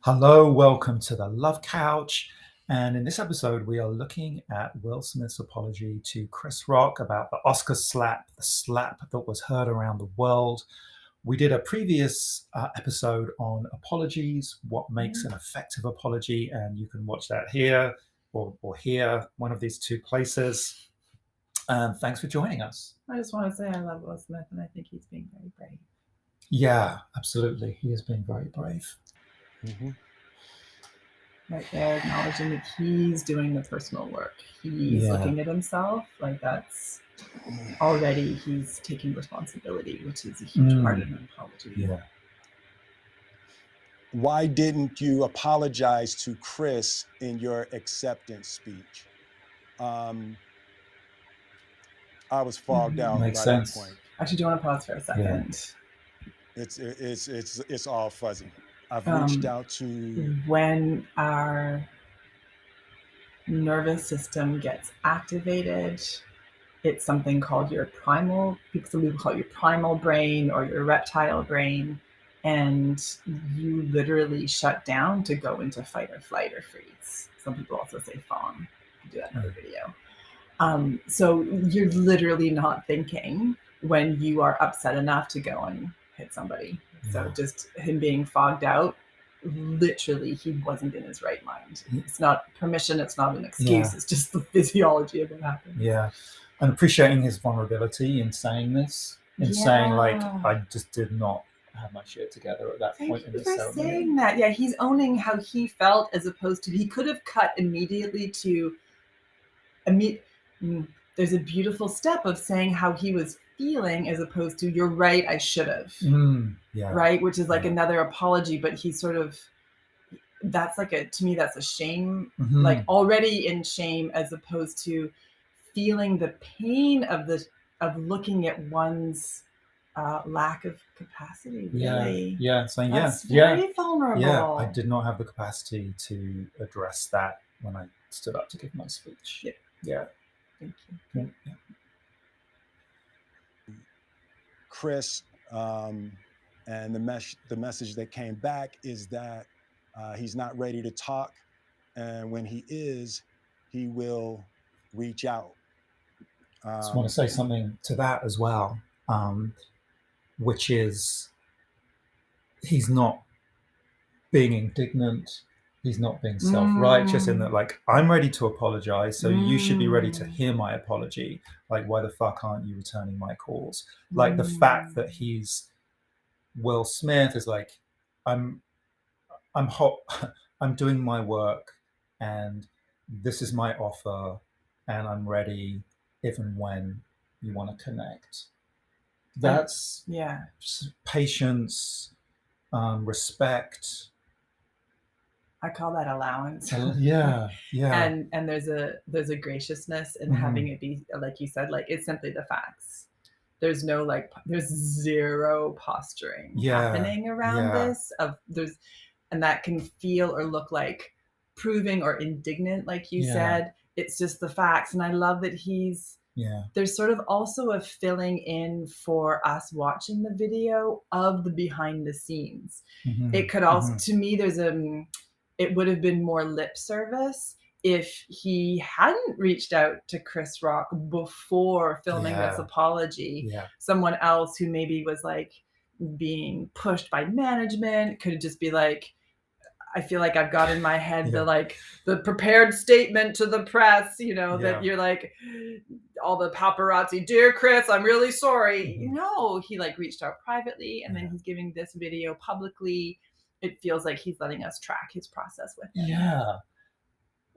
Hello, welcome to the Love Couch. And in this episode, we are looking at Will Smith's apology to Chris Rock about the Oscar slap, the slap that was heard around the world. We did a previous episode on apologies, what makes an effective apology, and you can watch that here or here, one of these two places. And thanks for joining us. I just want to say I love Will Smith, and I think he's being very brave. Yeah, absolutely. He is being very brave. Right there, acknowledging that he's doing the personal work. He's looking at himself. Like, that's already, he's taking responsibility, which is a huge part of an apology. Yeah. Why didn't you apologize to Chris in your acceptance speech? I was fogged out Makes by sense. that point. Actually, do you want to pause for a second? It's all fuzzy. I've reached out to... When our nervous system gets activated, it's something called your primal, some people call it your primal brain or your reptile brain, and you literally shut down to go into fight or flight or freeze. Some people also say fawn. I'll do that in another video. So you're literally not thinking when you are upset enough to go and hit somebody. So just him being fogged out, literally he wasn't in his right mind. It's not permission, it's not an excuse, it's just the physiology of what happened. Yeah. And appreciating his vulnerability in saying this, in saying like, I just did not have my shit together at that point in the ceremony. Saying that, yeah, he's owning how he felt as opposed to, he could have cut immediately to, there's a beautiful step of saying how he was feeling as opposed to, you're right, I should have. Right? Which is like another apology, but he's sort of, that's like to me, that's a shame, like already in shame, as opposed to feeling the pain of looking at one's lack of capacity. Really. Saying that's very vulnerable. Yeah, I did not have the capacity to address that when I stood up to give my speech. Yeah. Thank you. Chris, and the message that came back is that he's not ready to talk, and when he is, he will reach out. I just want to say something to that as well, which is he's not being indignant. He's not being self-righteous in that, like, I'm ready to apologize, so you should be ready to hear my apology. Like, why the fuck aren't you returning my calls? Like, the fact that he's Will Smith is like, I'm hot, I'm doing my work, and this is my offer, and I'm ready if and when you want to connect. That's patience, respect. I call that allowance. Yeah. And there's a graciousness in having it be, like you said, like, it's simply the facts. There's no there's zero posturing happening around this. And that can feel or look like proving or indignant, like you said. It's just the facts. And I love that there's sort of also a filling in for us watching the video of the behind the scenes. It could also, to me, it would have been more lip service if he hadn't reached out to Chris Rock before filming this apology. Someone else who maybe was like being pushed by management could just be like, I feel like I've got in my head the prepared statement to the press, that you're like, all the paparazzi, dear Chris, I'm really sorry. He reached out privately, and then he's giving this video publicly. It feels like he's letting us track his process with him. Yeah.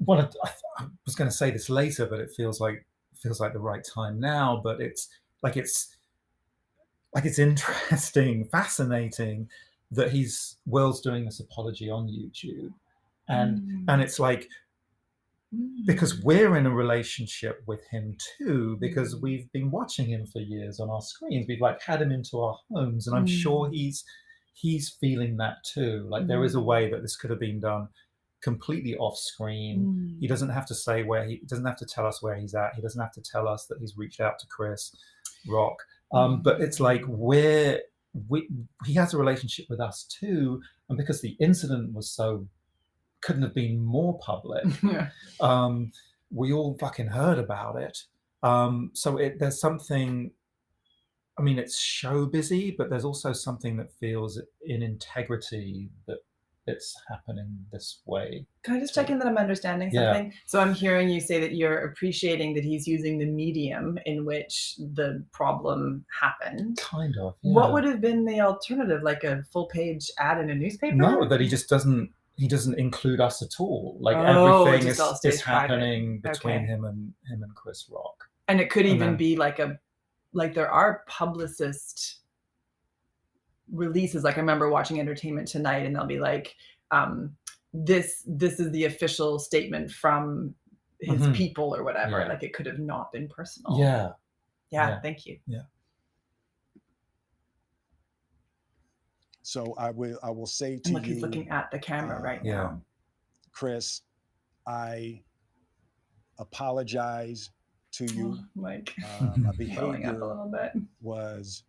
Well, I was going to say this later, but it feels like the right time now. But it's interesting, fascinating that Will's doing this apology on YouTube, and it's like, because we're in a relationship with him too, because we've been watching him for years on our screens. We've had him into our homes, and I'm sure he's feeling that too. Like, there is a way that this could have been done completely off screen. He doesn't have to say doesn't have to tell us where he's at. He doesn't have to tell us that he's reached out to Chris Rock. But it's like he has a relationship with us too, and because the incident was couldn't have been more public, we all fucking heard about it. So there's something, I mean, it's show busy, but there's also something that feels in integrity that it's happening this way. Can I just check in that I'm understanding something? So I'm hearing you say that you're appreciating that he's using the medium in which the problem happened. Kind of. What would have been the alternative, like a full page ad in a newspaper? No, that he just doesn't include us at all. Like everything is happening between him and Chris Rock. And it could even be like there are publicist releases. Like I remember watching Entertainment Tonight, and they'll be like, this is the official statement from his people or whatever. Like it could have not been personal. Yeah. Thank you. Yeah. So I will say to you, he's looking at the camera right now. Chris, I apologize to you. Mike, my behavior up a little bit. Was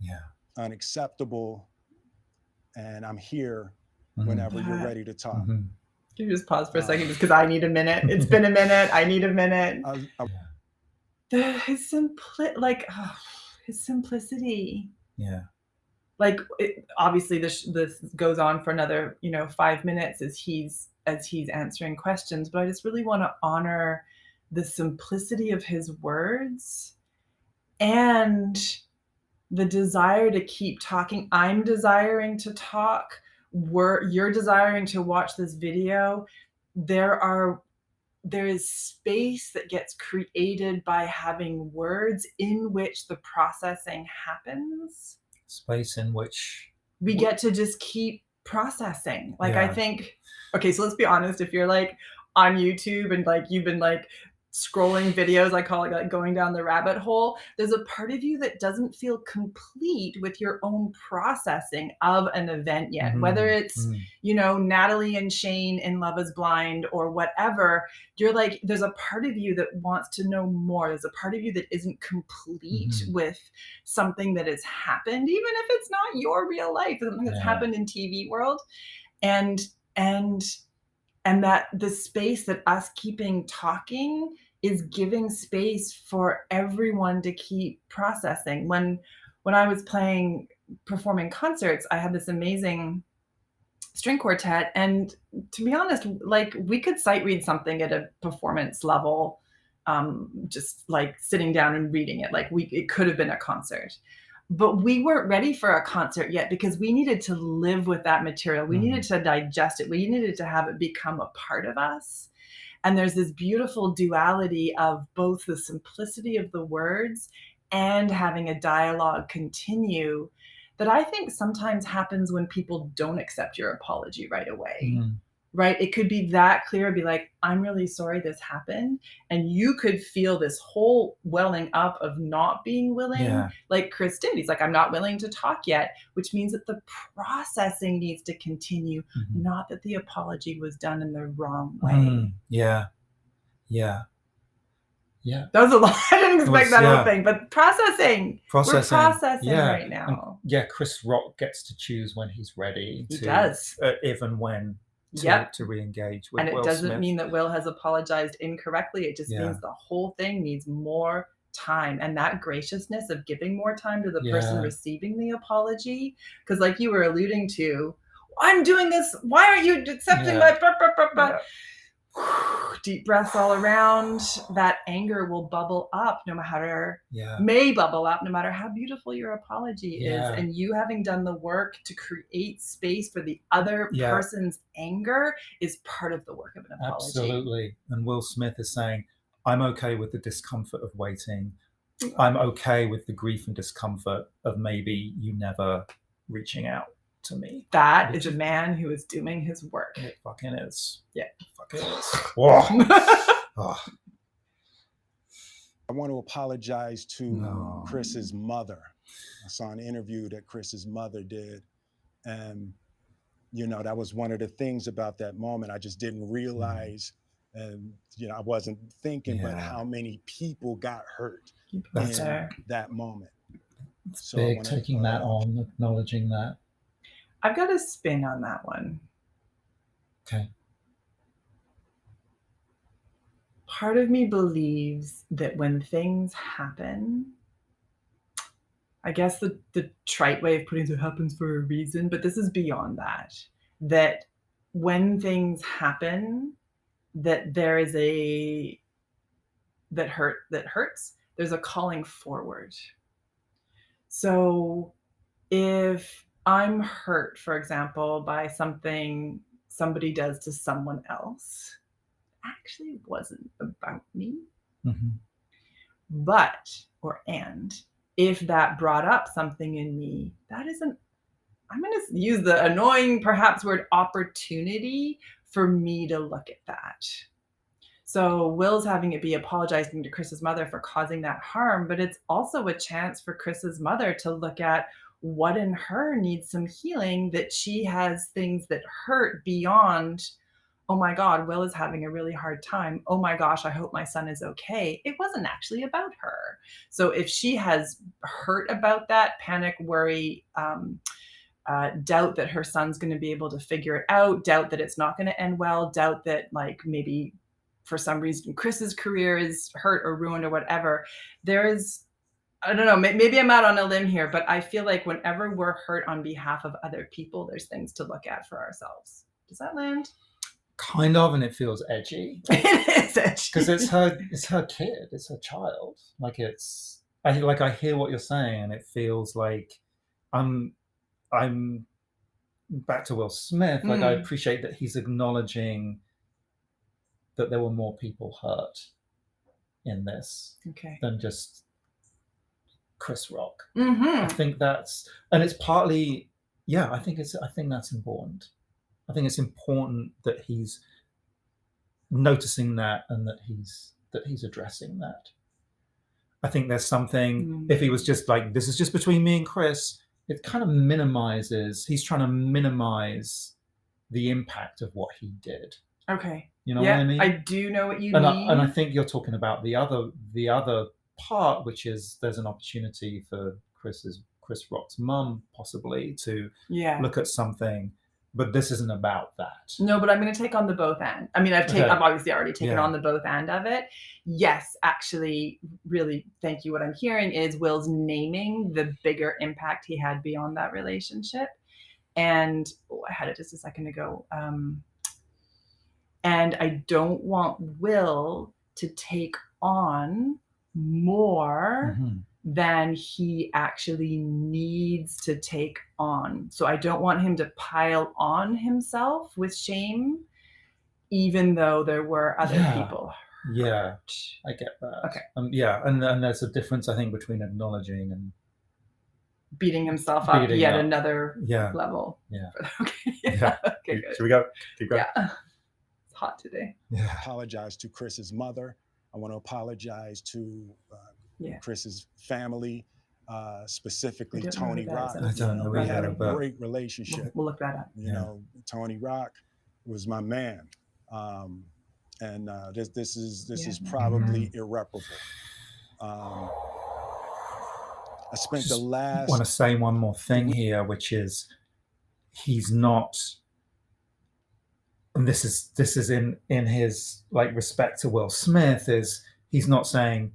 unacceptable, and I'm here whenever you're ready to talk. Can you just pause for a second, just because I need a minute? It's been a minute. I need a minute. His simplicity. Yeah. Like obviously this goes on for another 5 minutes as he's answering questions, but I just really want to honor the simplicity of his words and the desire to keep talking. I'm desiring to talk. You're desiring to watch this video. There is space that gets created by having words in which the processing happens. Space in which we get to just keep processing. Like I think, okay, so let's be honest. If you're like on YouTube and like you've been like scrolling videos, I call it like going down the rabbit hole, there's a part of you that doesn't feel complete with your own processing of an event yet. Whether it's, Natalie and Shane in Love is Blind or whatever, you're like, there's a part of you that wants to know more. There's a part of you that isn't complete with something that has happened, even if it's not your real life, something that's happened in TV world. And that the space that us keeping talking is giving space for everyone to keep processing. When I was performing concerts, I had this amazing string quartet. And to be honest, like we could sight read something at a performance level, just like sitting down and reading it. Like it could have been a concert. But we weren't ready for a concert yet because we needed to live with that material. We needed to digest it. We needed to have it become a part of us. And there's this beautiful duality of both the simplicity of the words and having a dialogue continue that I think sometimes happens when people don't accept your apology right away. Right? It could be that clear, be like, I'm really sorry this happened. And you could feel this whole welling up of not being willing, like Chris did. He's like, I'm not willing to talk yet, which means that the processing needs to continue, not that the apology was done in the wrong way. Yeah. That was a lot. I didn't expect that whole thing, but processing. We're processing right now. And Chris Rock gets to choose when he's ready. He does. If and when. To re-engage with and it Will doesn't Smith. mean that Will has apologized incorrectly. It just means the whole thing needs more time, and that graciousness of giving more time to the person receiving the apology, because like you were alluding to, I'm doing this, why aren't you accepting my deep breaths all around. That anger will bubble up may bubble up no matter how beautiful your apology is. And you having done the work to create space for the other person's anger is part of the work of an apology. Absolutely. And Will Smith is saying, I'm okay with the discomfort of waiting. I'm okay with the grief and discomfort of maybe you never reaching out to me. That is a man who is doing his work. It fucking is. Yeah. It fucking is. Oh. I want to apologize to Chris's mother. I saw an interview that Chris's mother did. And, that was one of the things about that moment. I just didn't realize, and, I wasn't thinking, but how many people got hurt in that moment. It's big, taking that on, acknowledging that. I've got a spin on that one. Okay. Part of me believes that when things happen, I guess the trite way of putting it happens for a reason, but this is beyond that. That when things happen, that there is that hurts, there's a calling forward. So if I'm hurt, for example, by something somebody does to someone else, actually wasn't about me. Mm-hmm. And if that brought up something in me, that isn't, I'm going to use the annoying, perhaps, word opportunity for me to look at that. So Will's having it be apologizing to Chris's mother for causing that harm, but it's also a chance for Chris's mother to look at what in her needs some healing, that she has things that hurt beyond, oh my God, Will is having a really hard time. Oh my gosh, I hope my son is okay. It wasn't actually about her. So if she has hurt about that, panic, worry, doubt that her son's going to be able to figure it out, doubt that it's not going to end well, doubt that like maybe for some reason Chris's career is hurt or ruined or whatever, there is, I don't know, maybe I'm out on a limb here, but I feel like whenever we're hurt on behalf of other people, there's things to look at for ourselves. Does that land? Kind of, and it feels edgy. It is edgy. Because it's her kid, it's her child. Like I hear what you're saying, and it feels like I'm back to Will Smith. Like I appreciate that he's acknowledging that there were more people hurt in this than just Chris Rock. Mm-hmm. I think that's, and it's partly, yeah, I think that's important. I think it's important that he's noticing that and that he's addressing that. I think there's something, if he was just like, this is just between me and Chris, it kind of minimizes, he's trying to minimize the impact of what he did. Okay. You know what I mean? I do know what you mean. And I think you're talking about the other part, which is there's an opportunity for Chris Rock's mum possibly to look at something, but this isn't about that. No, but I'm going to take on the both end. I mean, I've obviously already taken on the both end of it. Yes, actually, really, thank you. What I'm hearing is Will's naming the bigger impact he had beyond that relationship. And I had it just a second ago. And I don't want Will to take on more than he actually needs to take on. So I don't want him to pile on himself with shame, even though there were other people hurt. Yeah, I get that. Okay. And there's a difference, I think, between acknowledging and beating himself up yet another level. Yeah. Okay. Yeah. Okay, good. Should we go? Keep going. Yeah. It's hot today. Yeah. Apologize to Chris's mother. I want to apologize to Chris's family, specifically Tony Rock. I don't know. We had a great relationship. We'll look that up. You know, Tony Rock was my man, and this is probably irreparable. I spent the last. I want to say one more thing here, which is he's not. And this is in his like respect to Will Smith, is he's not saying,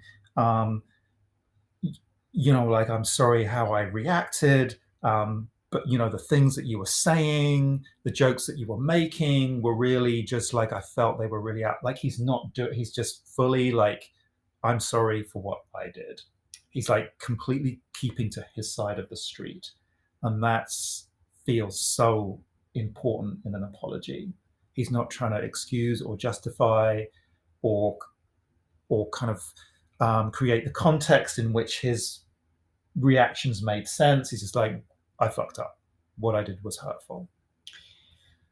you know, like, I'm sorry how I reacted, but you know, the things that you were saying, the jokes that you were making were really just like, I felt they were really out. Like he's just fully like, I'm sorry for what I did. He's like completely keeping to his side of the street, and that feels so important in an apology. He's not trying to excuse or justify or kind of create the context in which his reactions made sense. He's just like, I fucked up. What I did was hurtful.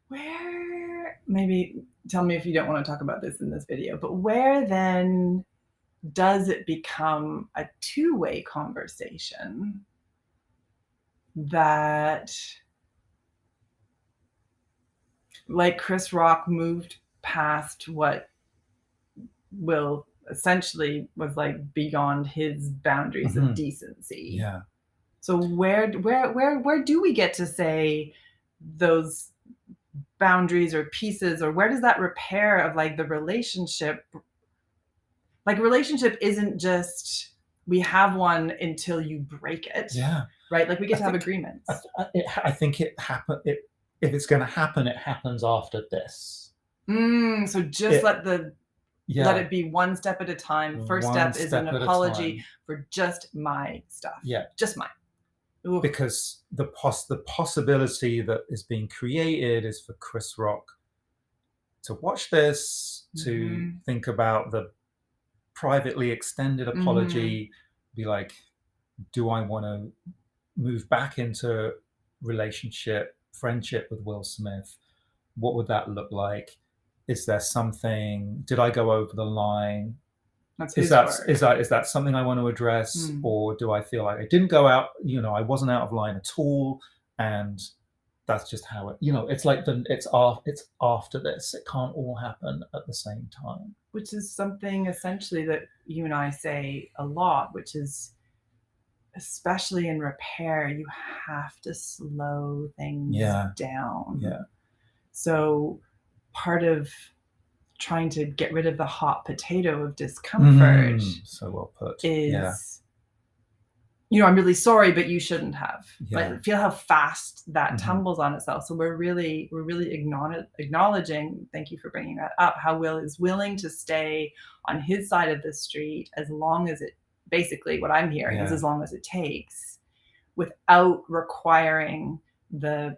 Where, maybe tell me if you don't want to talk about this in this video, but where then does it become a two-way conversation that, like, Chris Rock moved past what Will essentially was like beyond his boundaries of decency? Yeah. So where do we get to say, those boundaries or pieces, or where does that repair of like the relationship? Like, relationship isn't just we have one until you break it. Yeah. Right. Like, we get to have agreements. I think it happen. If it's going to happen, it happens after this. So just let it be one step at a time. First step is an apology for just my stuff. Yeah. Just mine. Ooh. Because the possibility that is being created is for Chris Rock to watch this, to think about the privately extended apology, be like, do I want to move back into relationship, friendship with Will Smith? What would that look like? Is there something, did I go over the line? Is that something I want to address? Or do I feel like I didn't go out, I wasn't out of line at all, and that's just how it, it's like it's after this. It can't all happen at the same time. Which is something essentially that you and I say a lot, which is, especially in repair, you have to slow things down. Yeah. So part of trying to get rid of the hot potato of discomfort so well put. Is, I'm really sorry, but you shouldn't have. But feel how fast that tumbles on itself. So we're really acknowledging, thank you for bringing that up, how Will is willing to stay on his side of the street as long as it, basically what I'm hearing is as long as it takes, without requiring the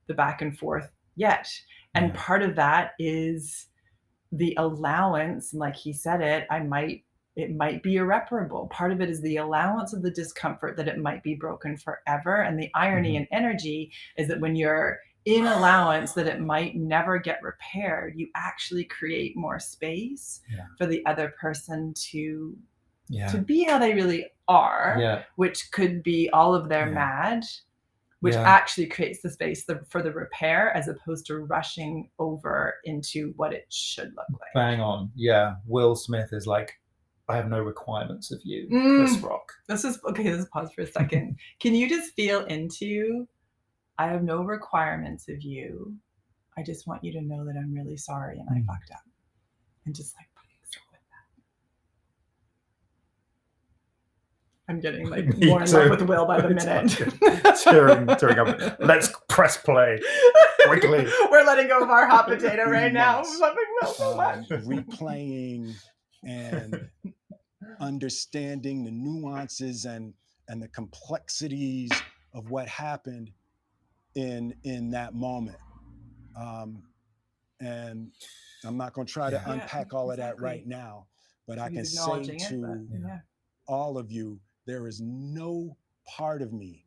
back and forth yet. And part of that is the allowance, and like he said it might be irreparable. Part of it is the allowance of the discomfort that it might be broken forever. And the irony and energy is that when you're in allowance that it might never get repaired, you actually create more space for the other person to be how they really are, which could be all of their mad, which actually creates the space for the repair, as opposed to rushing over into what it should look like. Bang on. Yeah. Will Smith is like, I have no requirements of you, Chris Rock. Let's pause for a second. Can you just feel into, I have no requirements of you. I just want you to know that I'm really sorry and I fucked up. And just like, I'm getting like more in love with Will by the minute. Tearing up. Let's press play quickly. We're letting go of our hot potato right now. Replaying and understanding the nuances and the complexities of what happened in that moment. And I'm not going to try to unpack all of that right now, but I can say to all of you, there is no part of me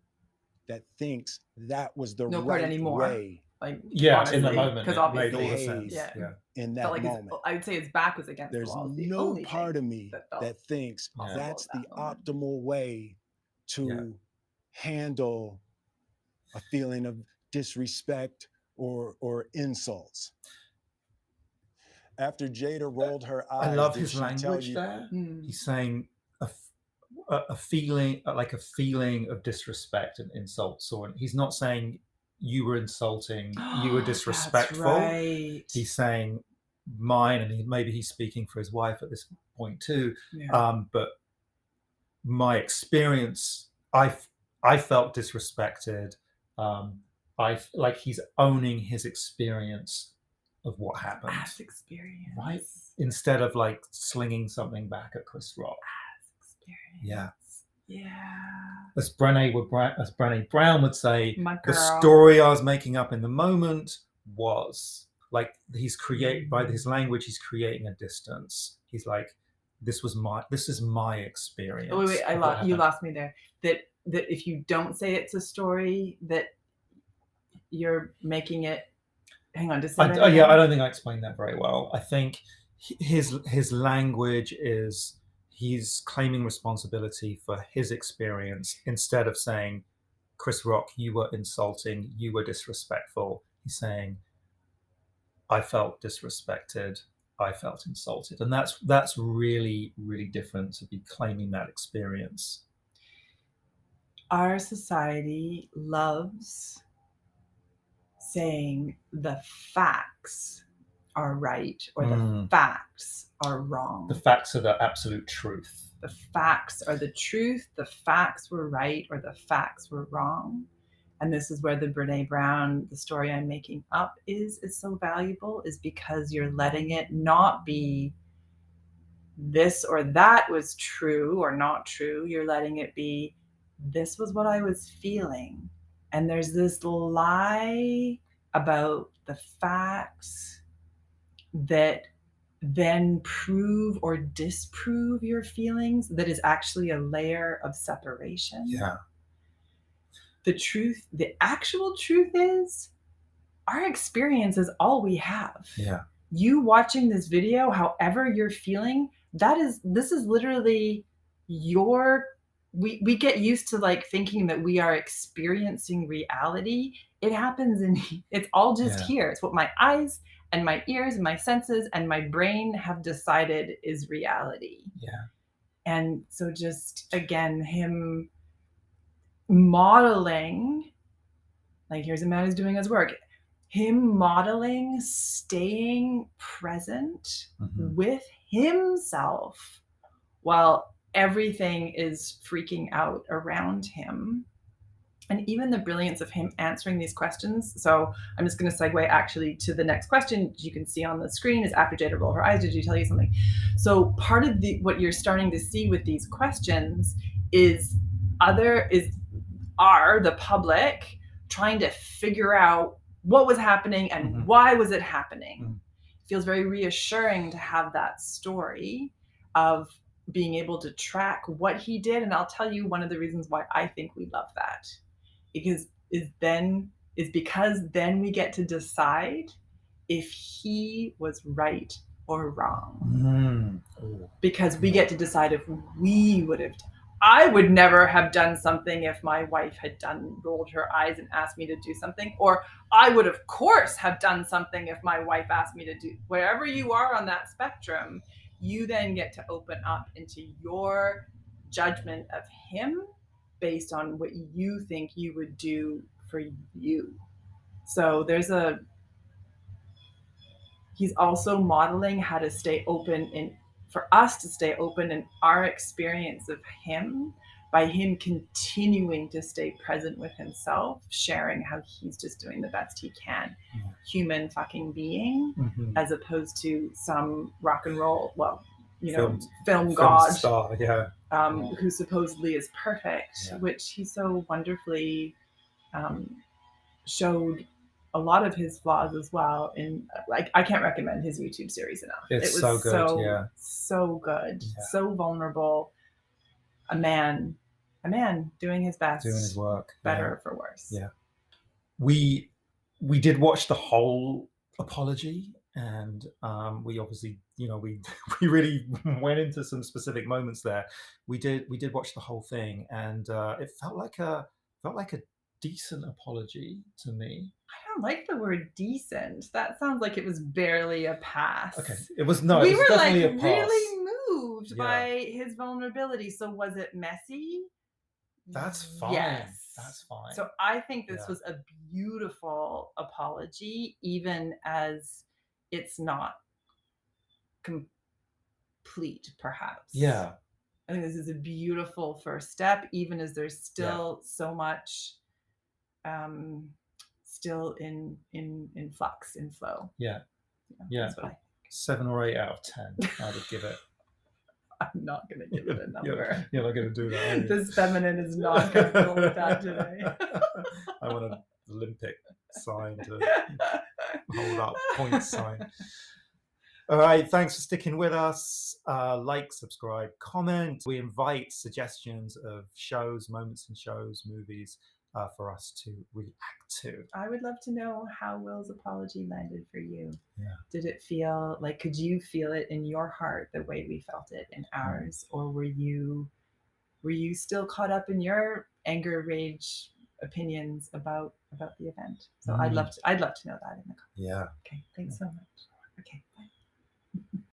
that thinks that was the right way. Like, honestly, in the moment, because obviously, made all the sense. In that moment, I would say his back was against there's the wall. There's no part of me that thinks that's the optimal way to handle a feeling of disrespect or insults. After Jada rolled her eyes, I love his language there. He's saying a feeling, like a feeling of disrespect and insults, or he's not saying you were insulting, you were disrespectful. That's right. He's saying mine, and maybe he's speaking for his wife at this point too. But my experience, I felt disrespected. Like he's owning his experience of what happened. Past experience, right? Instead of like slinging something back at Chris Rock. Experience. As Brené Brown would say, the story I was making up in the moment was like, he's by his language, he's creating a distance. He's like, this is my experience. Oh, wait, you lost me there. That if you don't say it's a story, that you're making it. Hang on, I don't think I explained that very well. I think his language is, he's claiming responsibility for his experience instead of saying, Chris Rock, you were insulting, you were disrespectful. He's saying, I felt disrespected, I felt insulted. And that's really, really different to be claiming that experience. Our society loves saying the facts are right or the facts are wrong. The facts are the absolute truth. The facts are the truth. The facts were right or the facts were wrong. And this is where the Brene Brown, the story I'm making up is so valuable, is because you're letting it not be this or that was true or not true. You're letting it be, this was what I was feeling. And there's this lie about the facts that then prove or disprove your feelings that is actually a layer of separation. Yeah. The truth, the actual truth is our experience is all we have. Yeah. You watching this video, however you're feeling, this is literally we get used to like thinking that we are experiencing reality. It happens it's all just here. It's what my eyes and my ears and my senses and my brain have decided is reality. Yeah. And so just again, him modeling, like here's a man who's doing his work, him modeling staying present with himself while everything is freaking out around him. And even the brilliance of him answering these questions. So I'm just going to segue actually to the next question you can see on the screen is, after Jada roll her eyes, did you tell you something? So part of what you're starting to see with these questions is the public trying to figure out what was happening and why was it happening. It feels very reassuring to have that story of being able to track what he did. And I'll tell you one of the reasons why I think we love that. Because then we get to decide if he was right or wrong. Because we get to decide if we would have. I would never have done something if my wife had rolled her eyes and asked me to do something, or I would of course have done something if my wife asked me to do. Wherever you are on that spectrum, you then get to open up into your judgment of him based on what you think you would do for you. So he's also modeling how to stay open for us to stay open in our experience of him by him continuing to stay present with himself, sharing how he's just doing the best he can. Human fucking being, as opposed to some rock and roll, film god star, who supposedly is perfect, which he so wonderfully showed a lot of his flaws as well. In I can't recommend his YouTube series enough. It was so good, so good, so vulnerable. A man doing his best, doing his work, better for worse. Yeah, we did watch the whole apology, and we obviously, we really went into some specific moments there. We did watch the whole thing, and it felt like a decent apology to me. I don't like the word decent. That sounds like it was barely a pass. Okay, it was no. We it was were definitely like a pass. really moved by his vulnerability. So was it messy? That's fine. Yes, that's fine. So I think this was a beautiful apology, even as it's not complete, perhaps. Yeah. I think this is a beautiful first step, even as there's still so much still in flux, in flow. Yeah. That's what I think. 7 or 8 out of 10, I would give it. I'm not going to give it a number. You're not going to do that. This feminine is not comfortable with that today. I want an Olympic sign to hold up, point sign. All right, thanks for sticking with us. Like, subscribe, comment. We invite suggestions of shows, moments in shows, movies for us to react to. I would love to know how Will's apology landed for you. Yeah. Did it feel like, could you feel it in your heart the way we felt it in ours? Or were you still caught up in your anger, rage, opinions about the event? So I'd love to know that in the comments. Yeah. Okay, thanks so much.